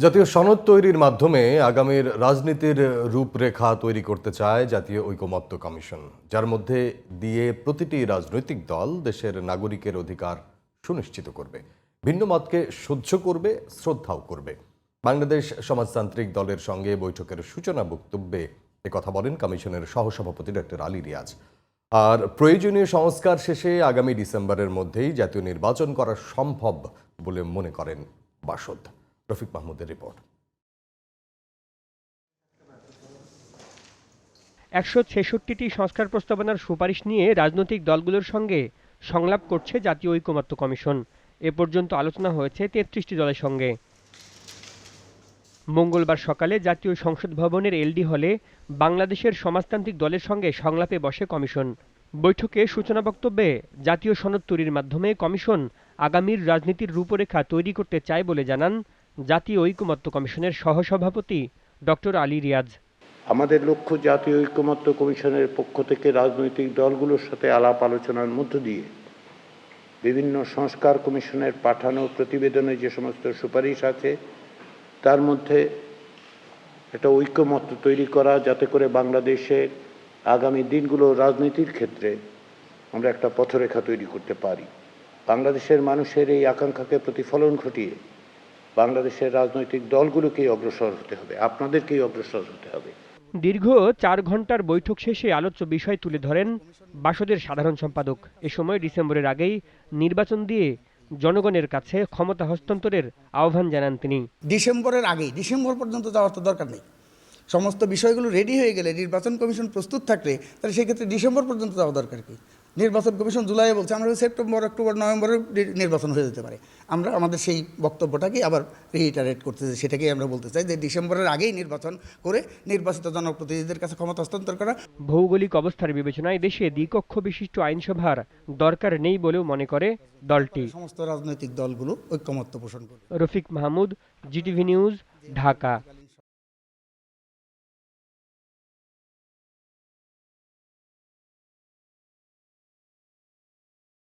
জাতীয় সনদ তৈরির মাধ্যমে আগামীর রাজনীতির রূপরেখা তৈরি করতে চায় জাতীয় ঐকমত্য কমিশন, যার মধ্যে দিয়ে প্রতিটি রাজনৈতিক দল দেশের নাগরিকের অধিকার সুনিশ্চিত করবে, ভিন্ন মতকে সহ্য করবে, শ্রদ্ধাও করবে। বাংলাদেশ সমাজতান্ত্রিক দলের সঙ্গে বৈঠকের সূচনা বক্তব্যে একথা বলেন কমিশনের সহসভাপতি ডক্টর আলী রিয়াজ। আর প্রয়োজনীয় সংস্কার শেষে আগামী ডিসেম্বরের মধ্যেই জাতীয় নির্বাচন করা সম্ভব বলে মনে করেন বাসদ। রফিক মাহমুদের রিপোর্ট। ১৬৬টি সংস্কার প্রস্তাবনার সুপারিশ নিয়ে রাজনৈতিক দলগুলোর সঙ্গে সংলাপ করছে জাতীয় ঐকমত্য কমিশন। এ পর্যন্ত আলোচনা হয়েছে ৩৩টি দলের সঙ্গে। মঙ্গলবার সকালে জাতীয় সংসদ ভবনের এলডি হলে বাংলাদেশের সমাজতান্ত্রিক দলের সঙ্গে সংলাপে বসে কমিশন। বৈঠকে সূচনা বক্তব্যে জাতীয় সনদ তৈরির মাধ্যমে কমিশন আগামীর রাজনীতির রূপরেখা তৈরি করতে চায় বলে জানান জাতীয় ঐকমত্য কমিশনের সহসভাপতি ডক্টর আলী রিয়াজ। আমাদের লক্ষ্য জাতীয় ঐকমত্য কমিশনের পক্ষ থেকে রাজনৈতিক দলগুলোর সাথে আলাপ আলোচনার মধ্য দিয়ে বিভিন্ন সংস্কার কমিশনের পাঠানো প্রতিবেদনে যে সমস্ত সুপারিশ আছে তার মধ্যে একটা ঐকমত্য তৈরি করা, যাতে করে বাংলাদেশে আগামী দিনগুলো রাজনীতির ক্ষেত্রে আমরা একটা পথরেখা তৈরি করতে পারি। বাংলাদেশের মানুষের এই আকাঙ্ক্ষাকে প্রতিফলন ঘটিয়ে বাংলাদেশের রাজনৈতিক দলগুলোকেই অগ্রসর হতে হবে, আপনাদেরকেই অগ্রসর হতে হবে। দীর্ঘ ৪ ঘন্টার বৈঠক শেষে আলোচ্য বিষয় তুলে ধরেন বাসদের সাধারণ সম্পাদক। এ সময় ডিসেম্বরের আগেই নির্বাচন দিয়ে জনগণের কাছে ক্ষমতা হস্তান্তরের আহ্বান জানান তিনি। ডিসেম্বর পর্যন্ত যাওয়ার তো দরকার নেই। সমস্ত বিষয়গুলো রেডি হয়ে গেলে, নির্বাচন কমিশন প্রস্তুত থাকলে, তাহলে সেক্ষেত্রে ডিসেম্বর পর্যন্ত যাওয়া দরকার কি? নির্বাচন কমিশন জুলাইয়ে বলছে, আমরা সেপ্টেম্বর, অক্টোবর, নভেম্বরে নির্বাচন হয়ে যেতে পারে। আমরা আমাদের সেই বক্তব্যটাকে আবার রিইটারেট করতেছি, সেটাকেই আমরা বলতে চাই যে ডিসেম্বরের আগেই নির্বাচন করে নির্বাচিত জনপ্রতিনিধিদের কাছে ক্ষমতা হস্তান্তর করা। ভৌগোলিক অবস্থার বিবেচনায় দেশে দ্বিকক্ষ বিশিষ্ট আইনসভার দরকার নেই বলেও মনে করে দলটি। সমস্ত রাজনৈতিক দলগুলো ঐকমত্য পোষণ করবে। Rafiq Mahmud, GTV news, Dhaka.